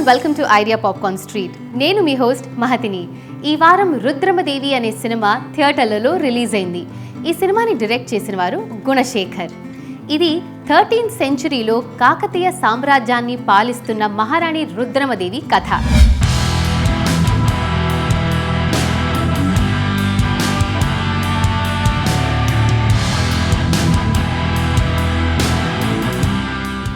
And welcome to idea popcorn street. నేను మీ host మహతిని. ఈ వారం రుద్రమదేవి అనే సినిమా థియేటర్లలో రిలీజ్ అయింది. ఈ సినిమాని డైరెక్ట్ చేసిన వారు గుణశేఖర్. ఇది 13th సెంచరీలో కాకతీయ సామ్రాజ్యాన్ని పాలిస్తున్న మహారాణి రుద్రమదేవి కథ.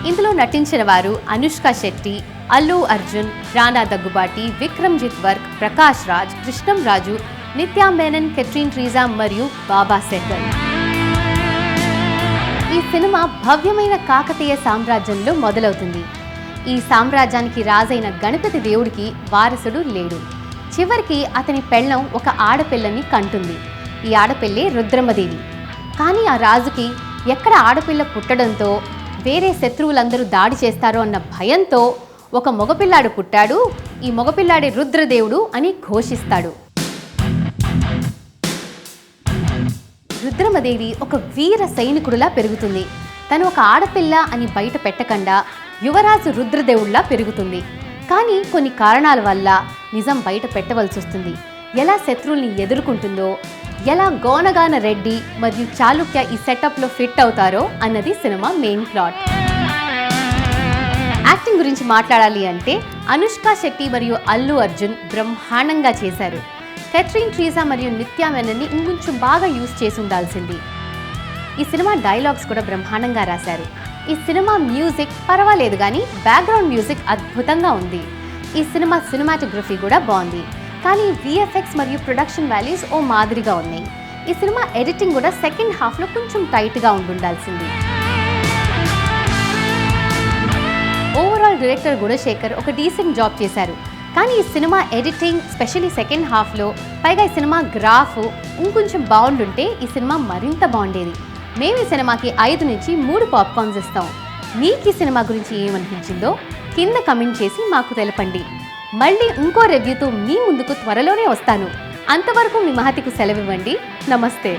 ఇందులో నటించిన వారు అనుష్క శెట్టి, అల్లు అర్జున్, రానా దగ్గుబాటి, విక్రమ్జిత్ వర్క్, ప్రకాష్ రాజ్, కృష్ణం రాజు, నిత్యా మేనన్, కెట్రిన్ ట్రీజా మరియు బాబా సెహగల్. ఈ సినిమా భవ్యమైన కాకతీయ సామ్రాజ్యంలో మొదలవుతుంది. ఈ సామ్రాజ్యానికి రాజైన గణపతి దేవుడికి వారసుడు లేడు. చివరికి అతని పెళ్ళం ఒక ఆడపిల్లని కంటుంది. ఈ ఆడపిల్లే రుద్రమదేవి. కానీ ఆ రాజుకి ఎక్కడ ఆడపిల్ల పుట్టడంతో వేరే శత్రువులందరూ దాడి చేస్తారో అన్న భయంతో ఒక మగపిల్లాడు పుట్టాడు, ఈ మగపిల్లాడే రుద్రదేవుడు అని ఘోషిస్తాడు. రుద్రమదేవి ఒక వీర సైనికుడిలా పెరుగుతుంది. తను ఒక ఆడపిల్ల అని బయట పెట్టకుండా యువరాజు రుద్రదేవుడిలా పెరుగుతుంది. కానీ కొన్ని కారణాల వల్ల నిజం బయట పెట్టవలసి వస్తుంది. ఎలా శత్రువుల్ని ఎదుర్కొంటుందో, ఎలా గోనగాన రెడ్డి మరియు చాళుక్య ఈ సెటప్లో ఫిట్ అవుతారో అన్నది సినిమా మెయిన్ ప్లాట్. యాక్టింగ్ గురించి మాట్లాడాలి అంటే అనుష్క శెట్టి మరియు అల్లు అర్జున్ బ్రహ్మాండంగా చేశారు. కెట్రిన్ ట్రీజా మరియు నిత్యా మేనన్ని ఇంకొంచెం బాగా యూజ్ చేసి ఉండాల్సింది. ఈ సినిమా డైలాగ్స్ కూడా బ్రహ్మాండంగా రాశారు. ఈ సినిమా మ్యూజిక్ పర్వాలేదు, కానీ బ్యాక్గ్రౌండ్ మ్యూజిక్ అద్భుతంగా ఉంది. ఈ సినిమా సినిమాటోగ్రఫీ కూడా బాగుంది, కానీ విఎఫ్ఎక్స్ మరియు ప్రొడక్షన్ వాల్యూస్ ఓ మాదిరిగా ఉన్నాయి. ఈ సినిమా ఎడిటింగ్ కూడా సెకండ్ హాఫ్లో కొంచెం టైట్గా ఉండాల్సింది. ఓవరాల్ డైరెక్టర్ గుణశేఖర్ ఒక డీసెంట్ జాబ్ చేశారు. కానీ ఈ సినిమా ఎడిటింగ్, స్పెషల్లీ సెకండ్ హాఫ్లో, పైగా ఈ సినిమా గ్రాఫ్ ఇంకొంచెం బాగుండుంటే ఈ సినిమా మరింత బాగుండేది. మేము ఈ సినిమాకి 5 నుంచి 3 పాప్కార్న్స్ ఇస్తాం. మీకు ఈ సినిమా గురించి ఏమనిపించిందో కింద కమెంట్ చేసి మాకు తెలపండి. మళ్ళీ ఇంకో రివ్యూతో మీ ముందుకు త్వరలోనే వస్తాను. అంతవరకు మీ మహతికు సెలవివ్వండి. నమస్తే.